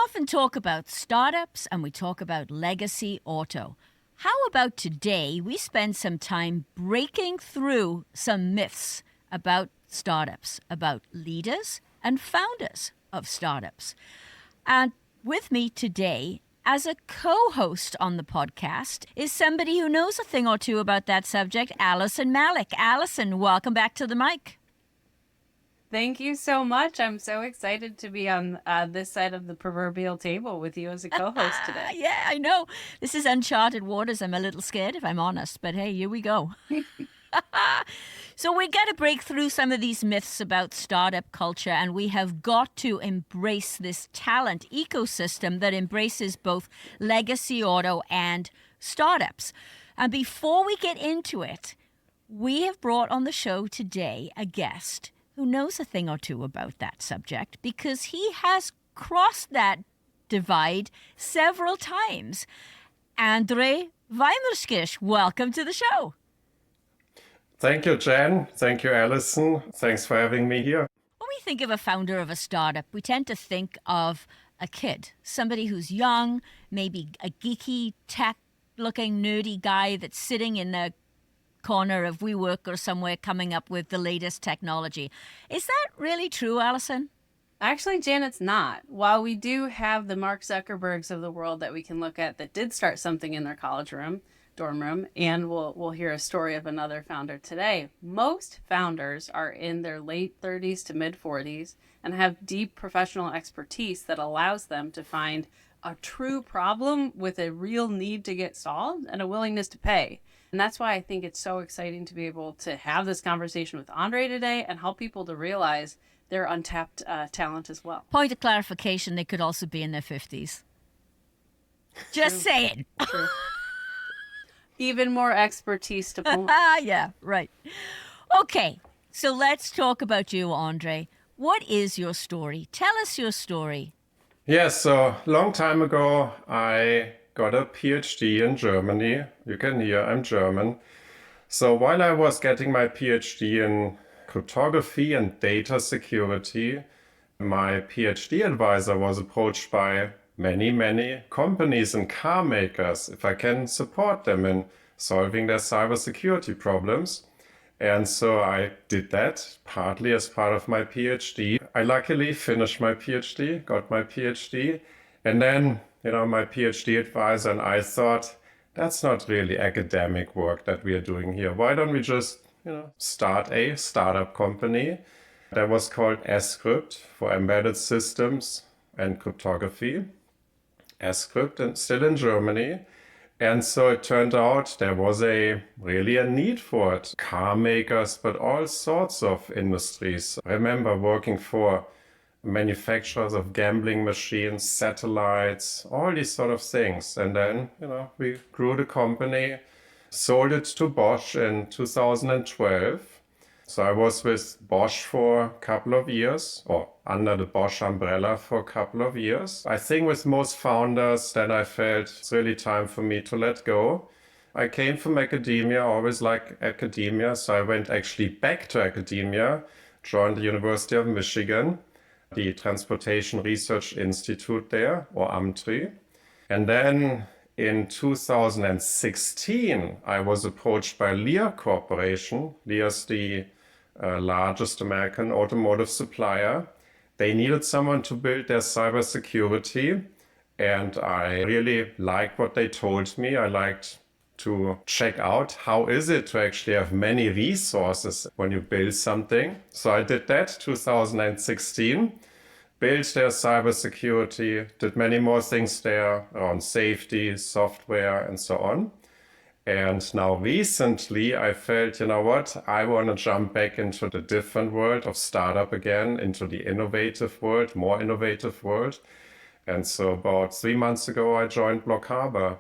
often talk about startups and we talk about legacy auto. How about today we spend some time breaking through some myths about startups, about leaders and founders of startups? And with me today as a co-host on the podcast is somebody who knows a thing or two about that subject, Alisyn Malek. Alisyn, welcome back to the mic. Thank you so much. I'm so excited to be on this side of the proverbial table with you as a co-host today. Yeah, I know. This is uncharted waters. I'm a little scared, if I'm honest. But hey, here we go. So we got to break through some of these myths about startup culture, and we have got to embrace this talent ecosystem that embraces both legacy auto and startups. And before we get into it, we have brought on the show today a guest who knows a thing or two about that subject because he has crossed that divide several times. André Weimerskirch, welcome to the show. Thank you, Jen. Thank you, Alisyn. Thanks for having me here. When we think of a founder of a startup, we tend to think of a kid, somebody who's young, maybe a geeky, tech-looking, nerdy guy that's sitting in the corner of WeWork or somewhere coming up with the latest technology. Is that really true, Alisyn? Actually, Jan, it's not. While we do have the Mark Zuckerbergs of the world that we can look at that did start something in their college room, dorm room, and we'll hear a story of another founder today, most founders are in their late 30s to mid 40s and have deep professional expertise that allows them to find a true problem with a real need to get solved and a willingness to pay. And that's why I think it's so exciting to be able to have this conversation with André today and help people to realize their untapped talent as well. Point of clarification, they could also be in their 50s. Just saying. True. Even more expertise to pull. Yeah, right. Okay, so let's talk about you, André. What is your story? Tell us your story. Yes, so long time ago, I got a PhD in Germany. You can hear I'm German. So while I was getting my PhD in cryptography and data security, my PhD advisor was approached by many companies and car makers if I can support them in solving their cybersecurity problems. And so I did that partly as part of my PhD. I luckily finished my PhD, got my PhD, and then my PhD advisor and I thought, that's not really academic work that we are doing here. Why don't we just, start a startup company that was called ESCRYPT for embedded systems and cryptography. ESCRYPT, and still in Germany. And so it turned out there was really a need for it. Car makers, but all sorts of industries. I remember working for manufacturers of gambling machines, satellites, all these sort of things. And then, we grew the company, sold it to Bosch in 2012. So I was with Bosch for a couple of years, or under the Bosch umbrella for a couple of years. I think with most founders, then I felt it's really time for me to let go. I came from academia, always liked academia, so I went actually back to academia, joined the University of Michigan, the Transportation Research Institute there, or AMTRI. And then in 2016, I was approached by Lear Corporation. Lear's the largest American automotive supplier. They needed someone to build their cybersecurity, and I really liked what they told me. I liked to check out how is it to actually have many resources when you build something. So I did that 2016, built their cybersecurity, did many more things there around safety, software, and so on. And now recently I felt, I want to jump back into the different world of startup again, into the innovative world, more innovative world. And so about 3 months ago, I joined Block Harbor.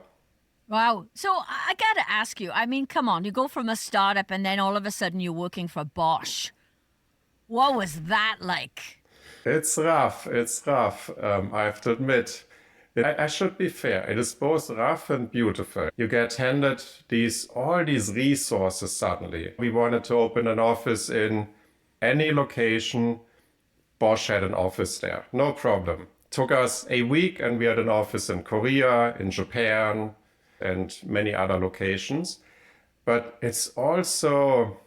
Wow. So I got to ask you, come on, you go from a startup and then all of a sudden you're working for Bosch. What was that like? It's rough. I have to admit. I should be fair. It is both rough and beautiful. You get handed all these resources suddenly. We wanted to open an office in any location. Bosch had an office there. No problem. Took us a week, and we had an office in Korea, in Japan, and many other locations. But it's also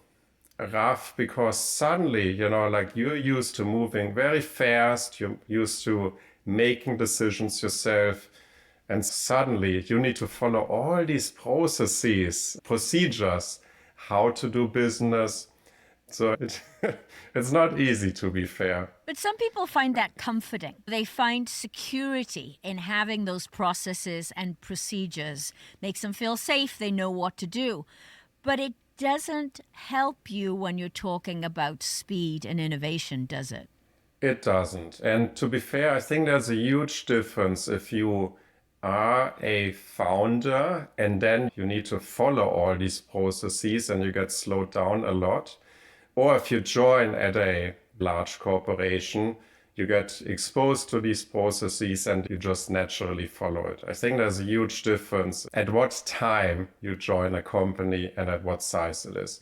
rough because suddenly, like you're used to moving very fast, you're used to making decisions yourself, and suddenly you need to follow all these processes, procedures, how to do business. So it's not easy, to be fair. But some people find that comforting. They find security in having those processes and procedures. Makes them feel safe. They know what to do. But it doesn't help you when you're talking about speed and innovation, does it? It doesn't. And to be fair, I think there's a huge difference if you are a founder and then you need to follow all these processes and you get slowed down a lot. Or if you join at a large corporation, you get exposed to these processes and you just naturally follow it. I think there's a huge difference at what time you join a company and at what size it is.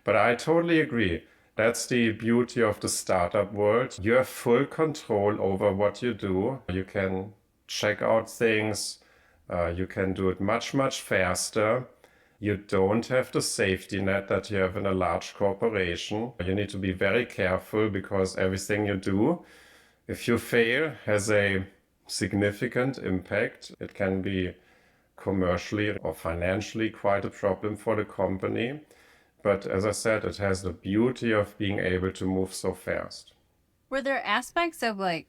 But I totally agree. That's the beauty of the startup world. You have full control over what you do. You can check out things. You can do it much, much faster. You don't have the safety net that you have in a large corporation. You need to be very careful because everything you do, if you fail, has a significant impact. It can be commercially or financially quite a problem for the company. But as I said, it has the beauty of being able to move so fast. Were there aspects of like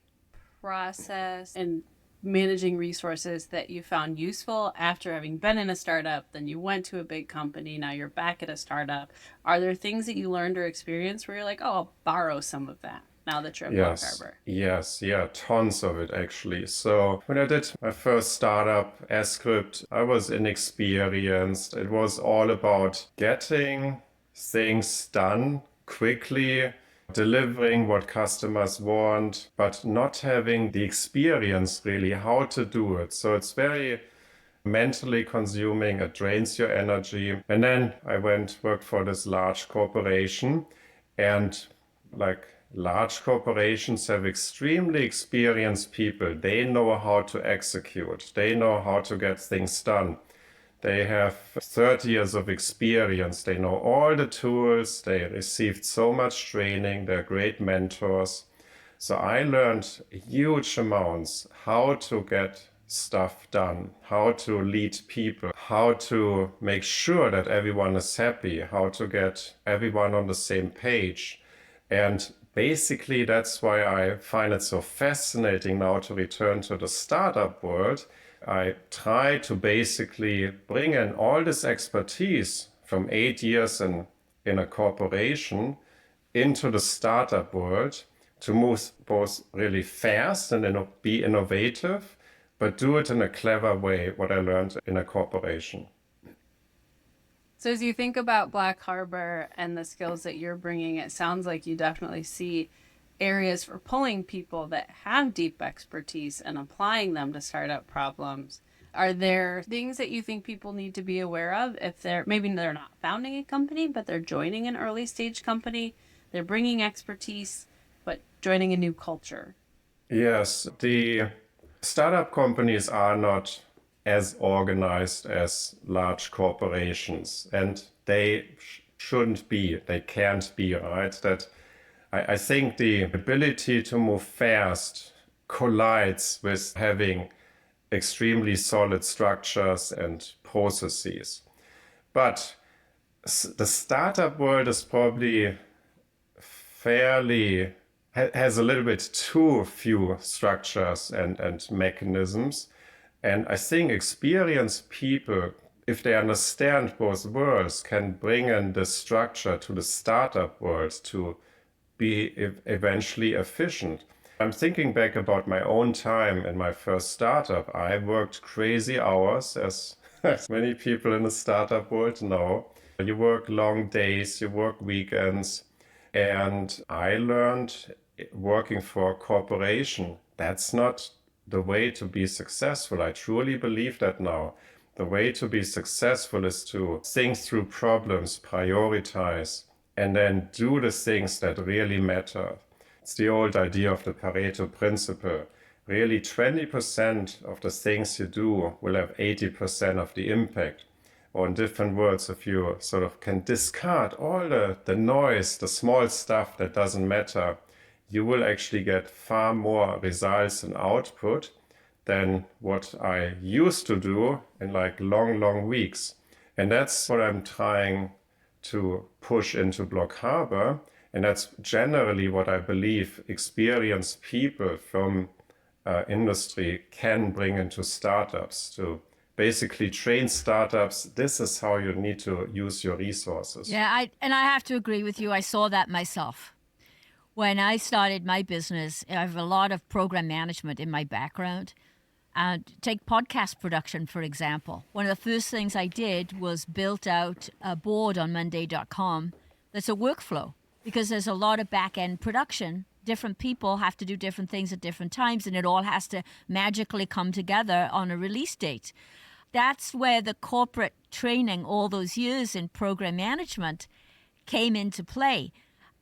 process and managing resources that you found useful after having been in a startup, then you went to a big company, now you're back at a startup? Are there things that you learned or experienced where you're like, oh, I'll borrow some of that now that you're at Black Harbor? Yes, tons of it actually. So when I did my first startup, ESCRYPT, I was inexperienced. It was all about getting things done quickly, delivering what customers want, but not having the experience really how to do it. So it's very mentally consuming. It drains your energy. And then I worked for this large corporation, and like large corporations have extremely experienced people. They know how to execute. They know how to get things done. They have 30 years of experience. They know all the tools. They received so much training. They're great mentors. So I learned huge amounts how to get stuff done, how to lead people, how to make sure that everyone is happy, how to get everyone on the same page. And basically, that's why I find it so fascinating now to return to the startup world. I try to basically bring in all this expertise from 8 years in a corporation into the startup world to move both really fast and be innovative, but do it in a clever way, what I learned in a corporation. So as you think about Black Harbor and the skills that you're bringing, it sounds like you definitely see areas for pulling people that have deep expertise and applying them to startup problems. Are there things that you think people need to be aware of if they're not founding a company, but they're joining an early stage company, they're bringing expertise, but joining a new culture? Yes, the startup companies are not as organized as large corporations, and they shouldn't be, they can't be, right? That I think the ability to move fast collides with having extremely solid structures and processes. But the startup world is probably has a little bit too few structures and mechanisms. And I think experienced people, if they understand both worlds, can bring in the structure to the startup world to be eventually efficient. I'm thinking back about my own time in my first startup. I worked crazy hours, as many people in the startup world know. You work long days, you work weekends. And I learned working for a corporation, that's not the way to be successful. I truly believe that now. The way to be successful is to think through problems, prioritize, and then do the things that really matter. It's the old idea of the Pareto principle. really 20% of the things you do will have 80% of the impact. Or in different words, if you sort of can discard all the noise, the small stuff that doesn't matter, you will actually get far more results and output than what I used to do in like long weeks. And that's what I'm trying to push into Block Harbor. And that's generally what I believe experienced people from industry can bring into startups, to basically train startups. This is how you need to use your resources. Yeah, I have to agree with you. I saw that myself. When I started my business, I have a lot of program management in my background. Take podcast production, for example. One of the first things I did was built out a board on Monday.com that's a workflow, because there's a lot of back-end production. Different people have to do different things at different times, and it all has to magically come together on a release date. That's where the corporate training all those years in program management came into play.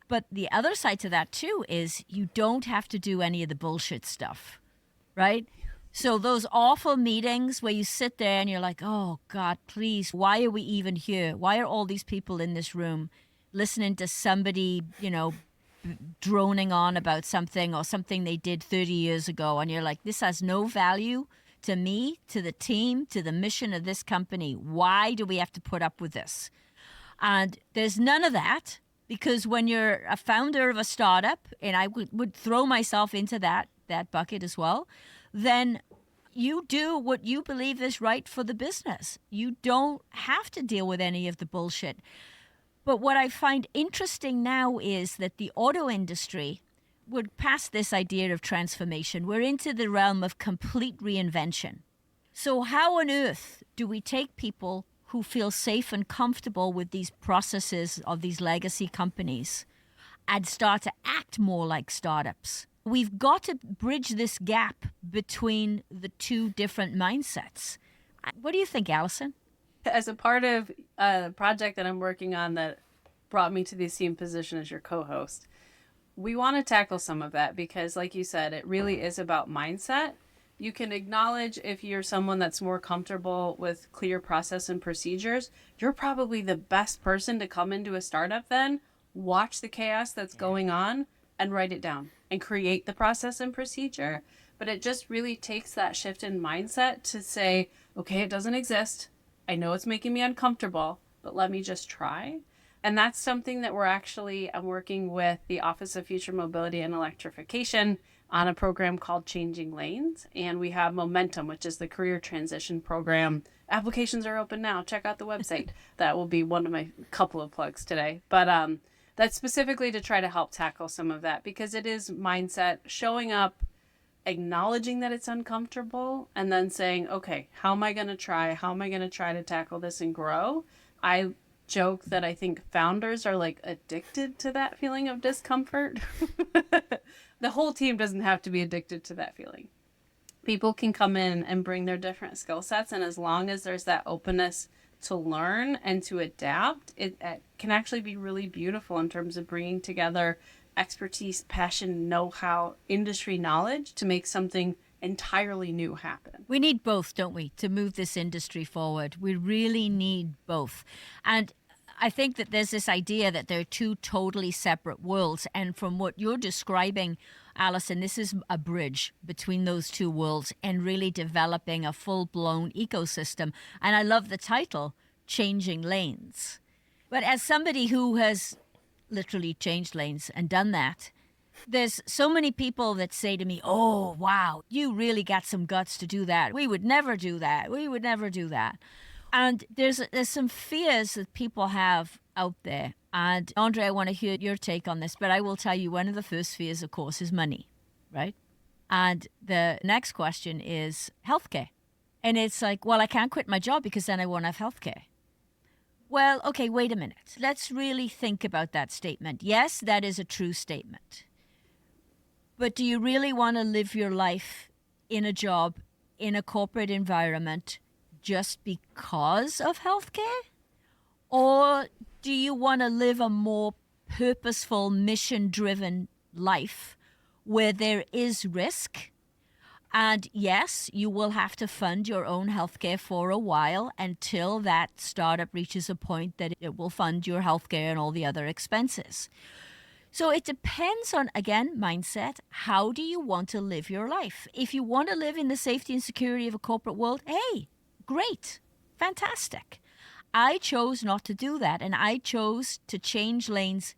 But the other side to that, too, is you don't have to do any of the bullshit stuff, right? So those awful meetings where you sit there and you're like, oh, God, please, why are we even here? Why are all these people in this room listening to somebody, droning on about something or something they did 30 years ago? And you're like, this has no value to me, to the team, to the mission of this company. Why do we have to put up with this? And there's none of that. Because when you're a founder of a startup, and I would throw myself into that bucket as well, then you do what you believe is right for the business. You don't have to deal with any of the bullshit. But what I find interesting now is that the auto industry, we're past this idea of transformation. We're into the realm of complete reinvention. So how on earth do we take people who feel safe and comfortable with these processes of these legacy companies and start to act more like startups? We've got to bridge this gap between the two different mindsets. What do you think, Alisyn? As a part of a project that I'm working on that brought me to the esteemed position as your co-host, we want to tackle some of that because, like you said, it really is about mindset. You can acknowledge if you're someone that's more comfortable with clear process and procedures, you're probably the best person to come into a startup then, watch the chaos that's going on and write it down and create the process and procedure. But it just really takes that shift in mindset to say, okay, it doesn't exist. I know it's making me uncomfortable, but let me just try. And that's something that I'm working with the Office of Future Mobility and Electrification on a program called Changing Lanes. And we have Momentum, which is the career transition program. Applications are open now. Check out the website. That will be one of my couple of plugs today. But that's specifically to try to help tackle some of that because it is mindset, showing up, acknowledging that it's uncomfortable, and then saying, okay, how am I going to try? How am I going to try to tackle this and grow? I joke that I think founders are like addicted to that feeling of discomfort. The whole team doesn't have to be addicted to that feeling. People can come in and bring their different skill sets, and as long as there's that openness to learn and to adapt, it can actually be really beautiful in terms of bringing together expertise, passion, know-how, industry knowledge to make something entirely new happen. We need both, don't we, to move this industry forward? We really need both. And I think that there's this idea that they're two totally separate worlds. And from what you're describing, Alisyn, this is a bridge between those two worlds and really developing a full-blown ecosystem. And I love the title, Changing Lanes. But as somebody who has literally changed lanes and done that, there's so many people that say to me, oh, wow, you really got some guts to do that. We would never do that. We would never do that. And there's some fears that people have out there. And André, I want to hear your take on this, but I will tell you one of the first fears, of course, is money, right? And the next question is healthcare. And it's like, well, I can't quit my job because then I won't have healthcare. Well, okay, wait a minute. Let's really think about that statement. Yes, that is a true statement. But do you really want to live your life in a job, in a corporate environment, just because of healthcare? Or do you want to live a more purposeful, mission-driven life where there is risk, And yes, you will have to fund your own healthcare for a while until that startup reaches a point that it will fund your healthcare and all the other expenses. So it depends on, again, mindset. How do you want to live your life? If you want to live in the safety and security of a corporate world, hey, great, fantastic. I chose not to do that, and I chose to change lanes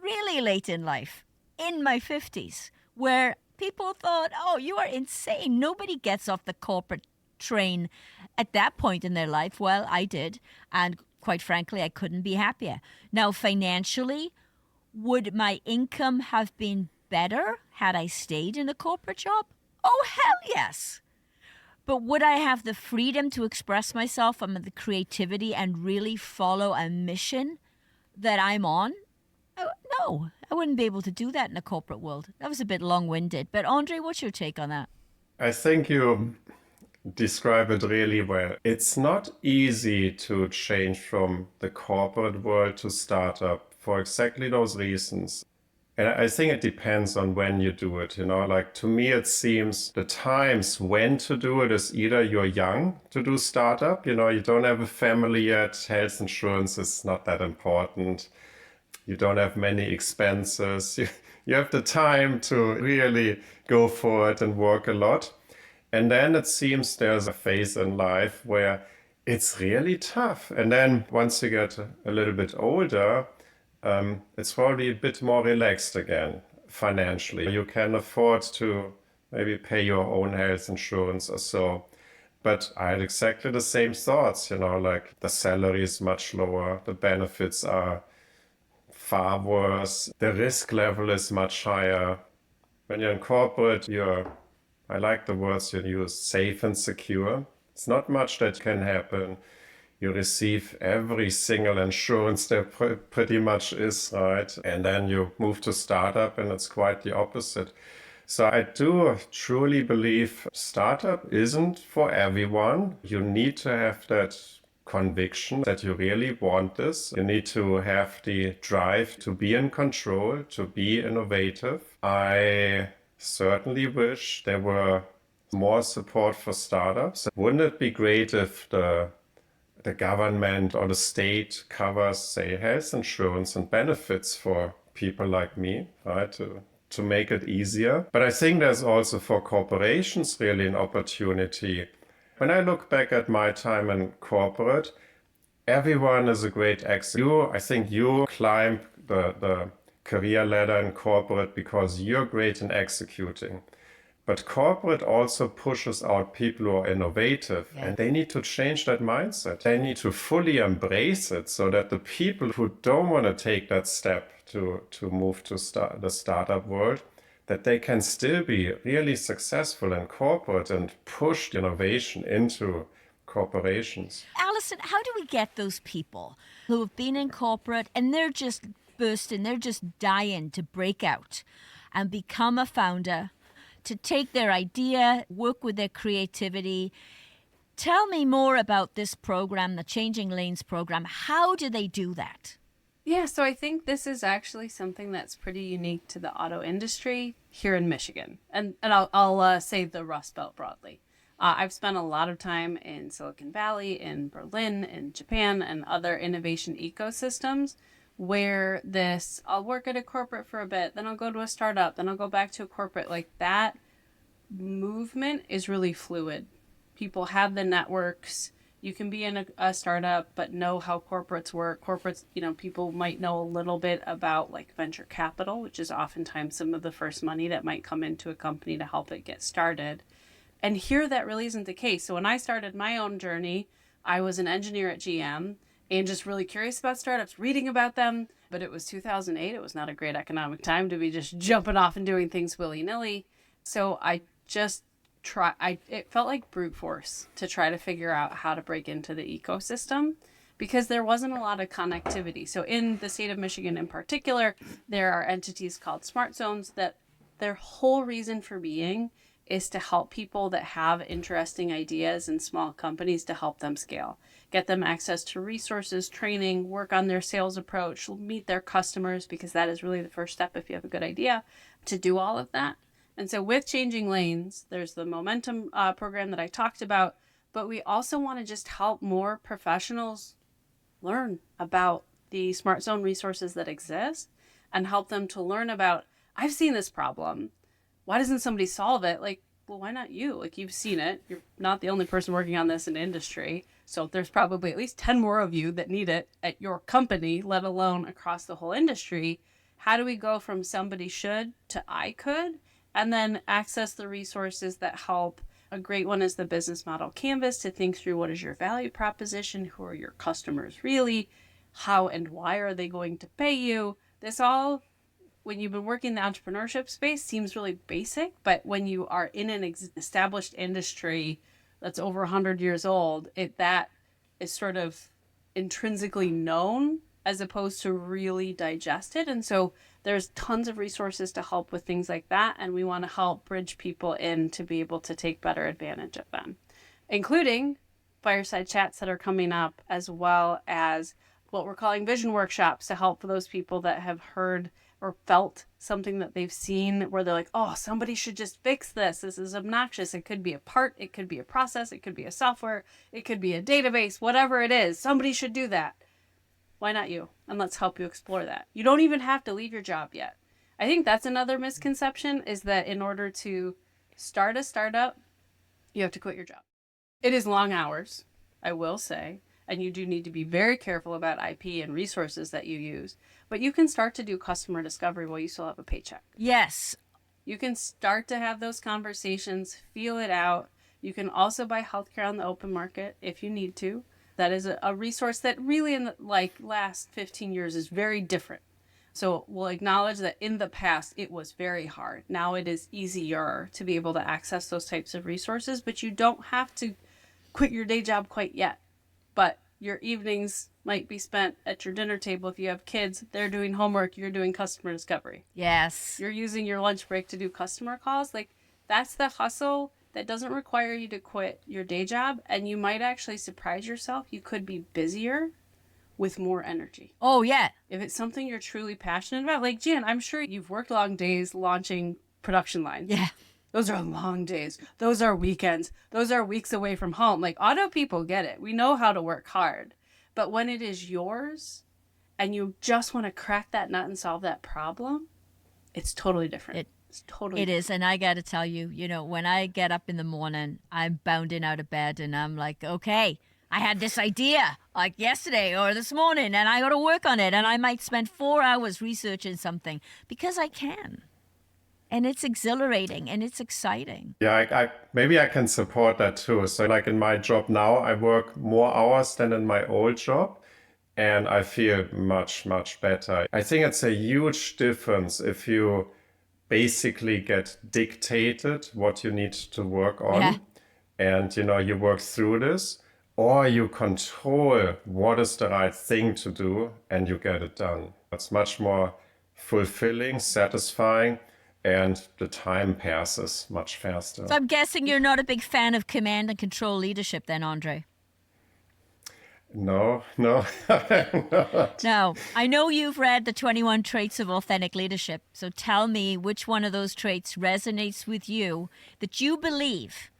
really late in life, in my 50s, where people thought, oh, you are insane. Nobody gets off the corporate train at that point in their life. Well, I did. And quite frankly, I couldn't be happier. Now, financially, would my income have been better had I stayed in a corporate job? Oh, hell yes. But would I have the freedom to express myself and the creativity and really follow a mission that I'm on? No, I wouldn't be able to do that in a corporate world. That was a bit long-winded. But André, what's your take on that? I think you describe it really well. It's not easy to change from the corporate world to startup for exactly those reasons. And I think it depends on when you do it. Like to me, it seems the times when to do it is either you're young to do startup, you don't have a family yet, health insurance is not that important. You don't have many expenses. You have the time to really go for it and work a lot. And then it seems there's a phase in life where it's really tough. And then once you get a little bit older, it's probably a bit more relaxed again financially. You can afford to maybe pay your own health insurance or so. But I had exactly the same thoughts, like the salary is much lower, the benefits are far worse, the risk level is much higher. When you're in corporate, I like the words you use, safe and secure. It's not much that can happen. You receive every single insurance there pretty much is, right? And then you move to startup and it's quite the opposite. So I do truly believe startup isn't for everyone. You need to have that conviction that you really want this. You need to have the drive to be in control, to be innovative. I certainly wish there were more support for startups. Wouldn't it be great if the government or the state covers, say, health insurance and benefits for people like me, right? To make it easier. But I think there's also for corporations really an opportunity. When I look back at my time in corporate, everyone is a great executive. I think you climb the career ladder in corporate because you're great in executing. But corporate also pushes out people who are innovative, and they need to change that mindset. They need to fully embrace it so that the people who don't want to take that step to move to the startup world, that they can still be really successful in corporate and push innovation into corporations. Alisyn, how do we get those people who have been in corporate and they're just bursting, they're just dying to break out and become a founder, to take their idea, work with their creativity? Tell me more about this program, the Changing Lanes program. How do they do that? Yeah, so I think this is actually something that's pretty unique to the auto industry here in Michigan. And I'll say the Rust Belt broadly. I've spent a lot of time in Silicon Valley, in Berlin, in Japan, and other innovation ecosystems where I'll work at a corporate for a bit, then I'll go to a startup, then I'll go back to a corporate. Like that movement is really fluid. People have the networks. You can be in a startup, but know how corporates work. Corporates, people might know a little bit about like venture capital, which is oftentimes some of the first money that might come into a company to help it get started. And here that really isn't the case. So when I started my own journey, I was an engineer at GM and just really curious about startups, reading about them. But it was 2008. It was not a great economic time to be just jumping off and doing things willy-nilly. So I just it felt like brute force to try to figure out how to break into the ecosystem because there wasn't a lot of connectivity. So in the state of Michigan in particular, there are entities called smart zones that their whole reason for being is to help people that have interesting ideas in small companies to help them scale, get them access to resources, training, work on their sales approach, meet their customers, because that is really the first step if you have a good idea to do all of that. And so with changing lanes, there's the momentum program that I talked about, but we also want to just help more professionals learn about the smart zone resources that exist and help them to learn about, I've seen this problem. Why doesn't somebody solve it? Like, well, why not you? Like, you've seen it. You're not the only person working on this in industry. So there's probably at least 10 more of you that need it at your company, let alone across the whole industry. How do we go from somebody should to I could? And then access the resources that help. A great one is the business model canvas to think through what is your value proposition, who are your customers really, how and why are they going to pay you. This all, when you've been working in the entrepreneurship space, seems really basic, but when you are in an established industry that's over 100 years old, that is sort of intrinsically known as opposed to really digested. And so there's tons of resources to help with things like that. And we want to help bridge people in to be able to take better advantage of them, including fireside chats that are coming up, as well as what we're calling vision workshops to help for those people that have heard or felt something that they've seen where they're like, oh, somebody should just fix this. This is obnoxious. It could be a part, it could be a process, it could be a software, it could be a database, whatever it is. Somebody should do that. Why not you? And let's help you explore that. You don't even have to leave your job yet. I think that's another misconception, is that in order to start a startup, you have to quit your job. It is long hours, I will say, and you do need to be very careful about IP and resources that you use. But you can start to do customer discovery while you still have a paycheck. Yes. You can start to have those conversations, feel it out. You can also buy healthcare on the open market if you need to. That is a resource that really in the last 15 years is very different. So we'll acknowledge that in the past, it was very hard. Now it is easier to be able to access those types of resources, but you don't have to quit your day job quite yet. But your evenings might be spent at your dinner table. If you have kids, they're doing homework, you're doing customer discovery. Yes. You're using your lunch break to do customer calls. Like, that's the hustle that doesn't require you to quit your day job. And you might actually surprise yourself. You could be busier with more energy. Oh, yeah. If it's something you're truly passionate about. Like, Jan, I'm sure you've worked long days launching production lines. Yeah. Those are long days. Those are weekends. Those are weeks away from home. Like, auto people get it. We know how to work hard. But when it is yours and you just want to crack that nut and solve that problem, it's totally different. It's totally different. It is. And I got to tell you, when I get up in the morning, I'm bounding out of bed and I'm like, okay, I had this idea like yesterday or this morning and I got to work on it. And I might spend 4 hours researching something because I can. And it's exhilarating and it's exciting. Yeah, maybe I can support that too. So like in my job now, I work more hours than in my old job and I feel much, much better. I think it's a huge difference if you basically get dictated what you need to work on and, you work through this, or you control what is the right thing to do and you get it done. It's much more fulfilling, satisfying. And the time passes much faster. So I'm guessing you're not a big fan of command and control leadership then, André? No, I'm not. No. I know you've read the 21 Traits of Authentic Leadership. So tell me which one of those traits resonates with you that you believe,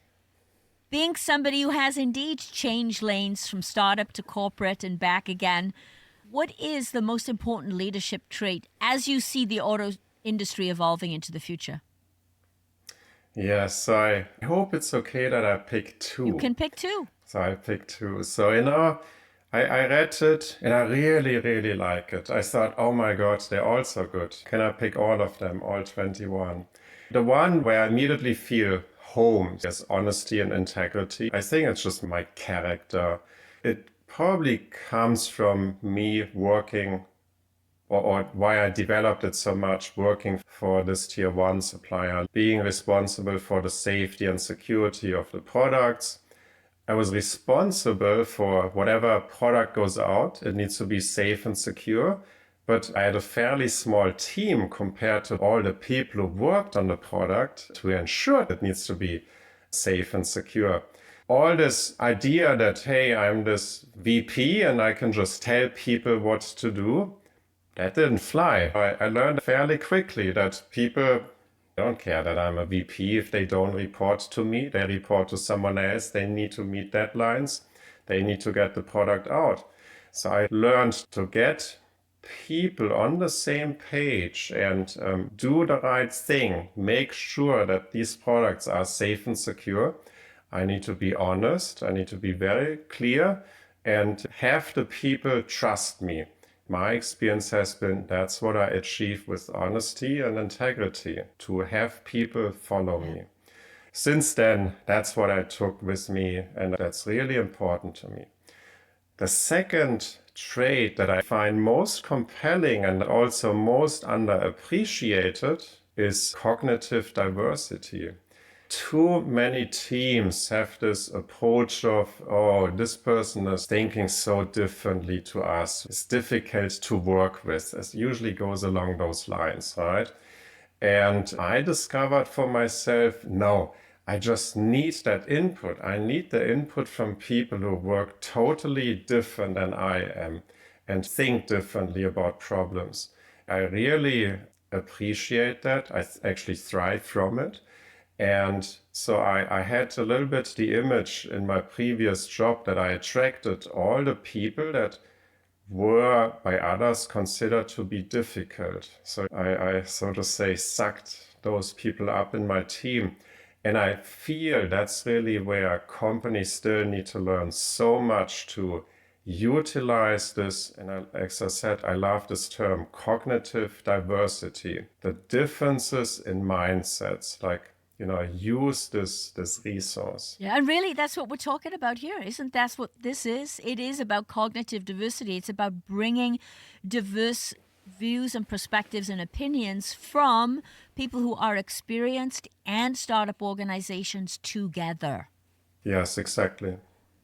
being somebody who has indeed changed lanes from startup to corporate and back again, what is the most important leadership trait as you see the auto industry evolving into the future? Yes, I hope it's okay that I pick two. You can pick two. So I picked two. So, I read it and I really, really like it. I thought, oh my God, they're all so good. Can I pick all of them, all 21? The one where I immediately feel home is honesty and integrity. I think it's just my character. It probably comes from me working or why I developed it so much, working for this tier 1 supplier, being responsible for the safety and security of the products. I was responsible for whatever product goes out. It needs to be safe and secure. But I had a fairly small team compared to all the people who worked on the product to ensure it needs to be safe and secure. All this idea that, hey, I'm this VP and I can just tell people what to do, that didn't fly. I learned fairly quickly that people They don't care that I'm a VP if they don't report to me. They report to someone else. They need to meet deadlines. They need to get the product out. So I learned to get people on the same page and do the right thing. Make sure that these products are safe and secure. I need to be honest. I need to be very clear and have the people trust me. My experience has been that's what I achieve with honesty and integrity, to have people follow me. Since then, that's what I took with me, and that's really important to me. The second trait that I find most compelling and also most underappreciated is cognitive diversity. Too many teams have this approach of, oh, this person is thinking so differently to us. It's difficult to work with. It usually goes along those lines, right? And I discovered for myself, no, I just need that input. I need the input from people who work totally different than I am and think differently about problems. I really appreciate that. I actually thrive from it. And so I had a little bit the image in my previous job that I attracted all the people that were by others considered to be difficult. So I so to say, sucked those people up in my team. And I feel that's really where companies still need to learn so much to utilize this. And as I said, I love this term, cognitive diversity, the differences in mindsets, like use this resource. Yeah, and really that's what we're talking about here. Isn't that what this is? It is about cognitive diversity. It's about bringing diverse views and perspectives and opinions from people who are experienced and startup organizations together. Yes, exactly.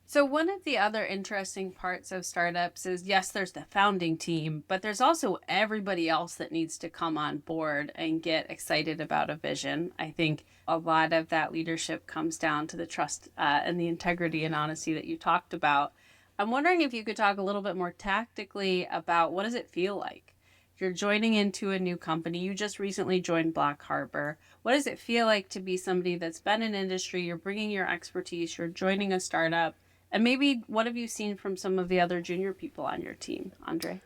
So one of the other interesting parts of startups is, yes, there's the founding team, but there's also everybody else that needs to come on board and get excited about a vision. I think a lot of that leadership comes down to the trust and the integrity and honesty that you talked about. I'm wondering if you could talk a little bit more tactically about what does it feel like? You're joining into a new company. You just recently joined Black Harbor. What does it feel like to be somebody that's been in industry? You're bringing your expertise. You're joining a startup. And maybe what have you seen from some of the other junior people on your team, André?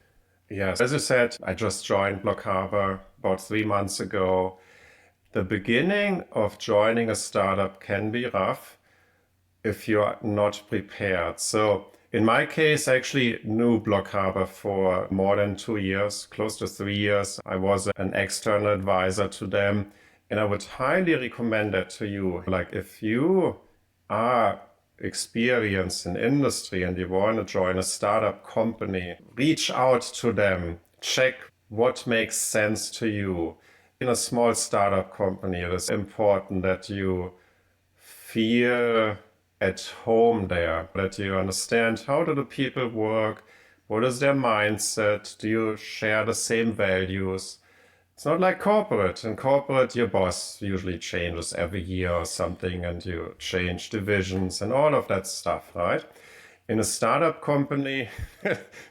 Yes, as you said, I just joined Black Harbor about 3 months ago. The beginning of joining a startup can be rough if you're not prepared. So in my case, I actually knew Black Harbor for more than 2 years, close to 3 years. I was an external advisor to them, and I would highly recommend that to you. Like if you are experienced in industry and you want to join a startup company, reach out to them, check what makes sense to you. In a small startup company, it is important that you feel at home there, that you understand how do the people work, what is their mindset, do you share the same values. It's not like corporate. In corporate, your boss usually changes every year or something, and you change divisions and all of that stuff, right? In a startup company,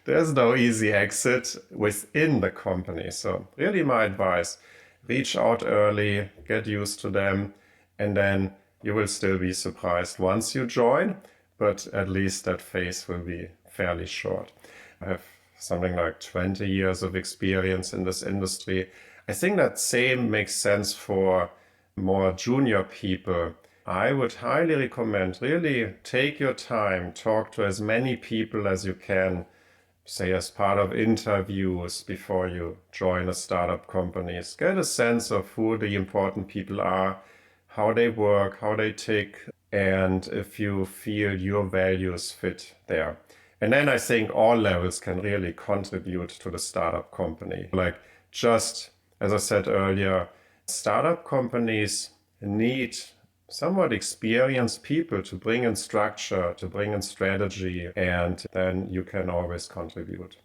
there's no easy exit within the company. So really my advice, reach out early, get used to them, and then you will still be surprised once you join, but at least that phase will be fairly short. I have something like 20 years of experience in this industry. I think that same makes sense for more junior people. I would highly recommend really take your time, talk to as many people as you can, say as part of interviews before you join a startup company. Get a sense of who the important people are, how they work, how they tick, and if you feel your values fit there. And then I think all levels can really contribute to the startup company. Like just as I said earlier, startup companies need somewhat experienced people to bring in structure, to bring in strategy, and then you can always contribute.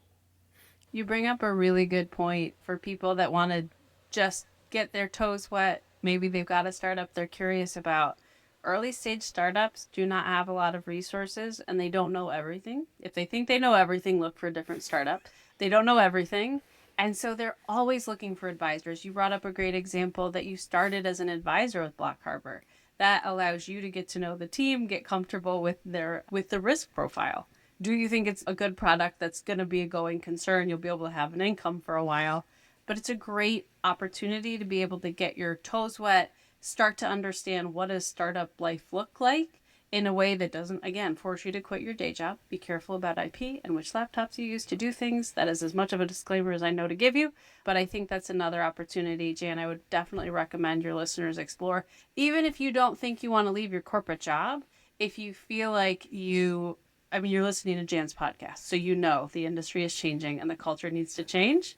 You bring up a really good point for people that want to just get their toes wet. Maybe they've got a startup they're curious about. Early stage startups do not have a lot of resources and they don't know everything. If they think they know everything, look for a different startup. They don't know everything. And so they're always looking for advisors. You brought up a great example that you started as an advisor with Block Harbor. That allows you to get to know the team, get comfortable with the risk profile. Do you think it's a good product that's going to be a going concern? You'll be able to have an income for a while, but it's a great opportunity to be able to get your toes wet, start to understand what does startup life look like in a way that doesn't, again, force you to quit your day job. Be careful about IP and which laptops you use to do things. That is as much of a disclaimer as I know to give you, but I think that's another opportunity, Jan, I would definitely recommend your listeners explore. Even if you don't think you want to leave your corporate job, if you feel like you're listening to Jan's podcast, so you know the industry is changing and the culture needs to change.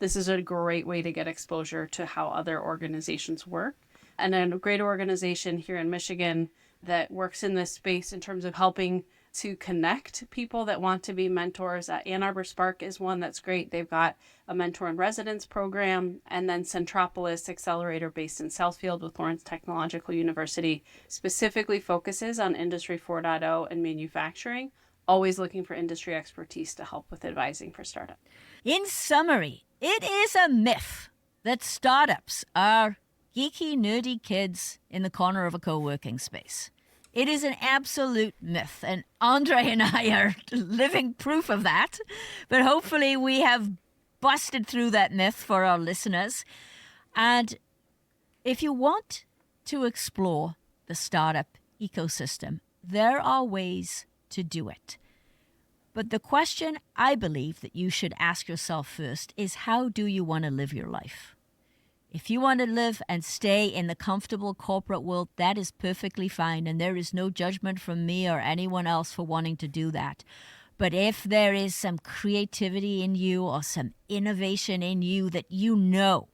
This is a great way to get exposure to how other organizations work. And then a great organization here in Michigan that works in this space in terms of helping to connect people that want to be mentors. Ann Arbor Spark is one that's great. They've got a mentor in residence program, and then Centropolis Accelerator based in Southfield with Lawrence Technological University specifically focuses on Industry 4.0 and manufacturing, always looking for industry expertise to help with advising for startups. In summary, it is a myth that startups are geeky, nerdy kids in the corner of a co-working space. It is an absolute myth, and André and I are living proof of that. But hopefully we have busted through that myth for our listeners. And if you want to explore the startup ecosystem, there are ways to do it. But the question I believe that you should ask yourself first is, how do you want to live your life? If you want to live and stay in the comfortable corporate world, that is perfectly fine, and there is no judgment from me or anyone else for wanting to do that. But if there is some creativity in you or some innovation in you that you know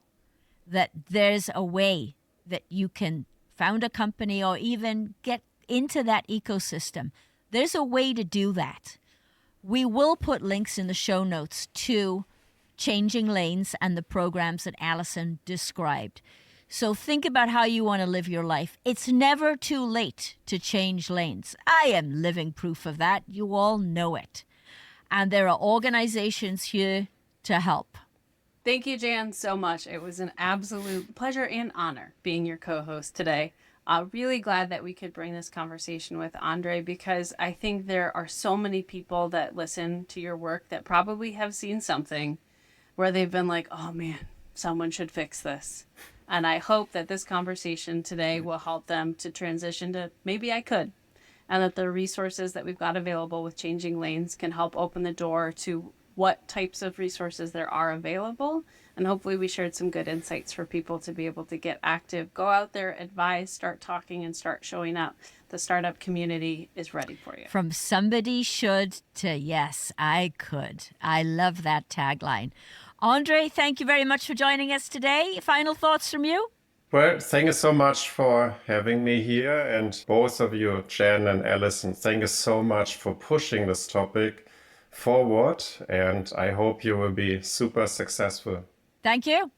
that there's a way that you can found a company or even get into that ecosystem, there's a way to do that. We will put links in the show notes to Changing Lanes and the programs that Alisyn described. So think about how you want to live your life. It's never too late to change lanes. I am living proof of that. You all know it. And there are organizations here to help. Thank you, Jan, so much. It was an absolute pleasure and honor being your co-host today. Really glad that we could bring this conversation with André, because I think there are so many people that listen to your work that probably have seen something where they've been like, oh man, someone should fix this. And I hope that this conversation today will help them to transition to maybe I could. And that the resources that we've got available with Changing Lanes can help open the door to what types of resources there are available. And hopefully we shared some good insights for people to be able to get active, go out there, advise, start talking, and start showing up. The startup community is ready for you. From somebody should to yes, I could. I love that tagline. André, thank you very much for joining us today. Final thoughts from you? Well, thank you so much for having me here. And both of you, Jan and Alisyn, thank you so much for pushing this topic forward. And I hope you will be super successful. Thank you.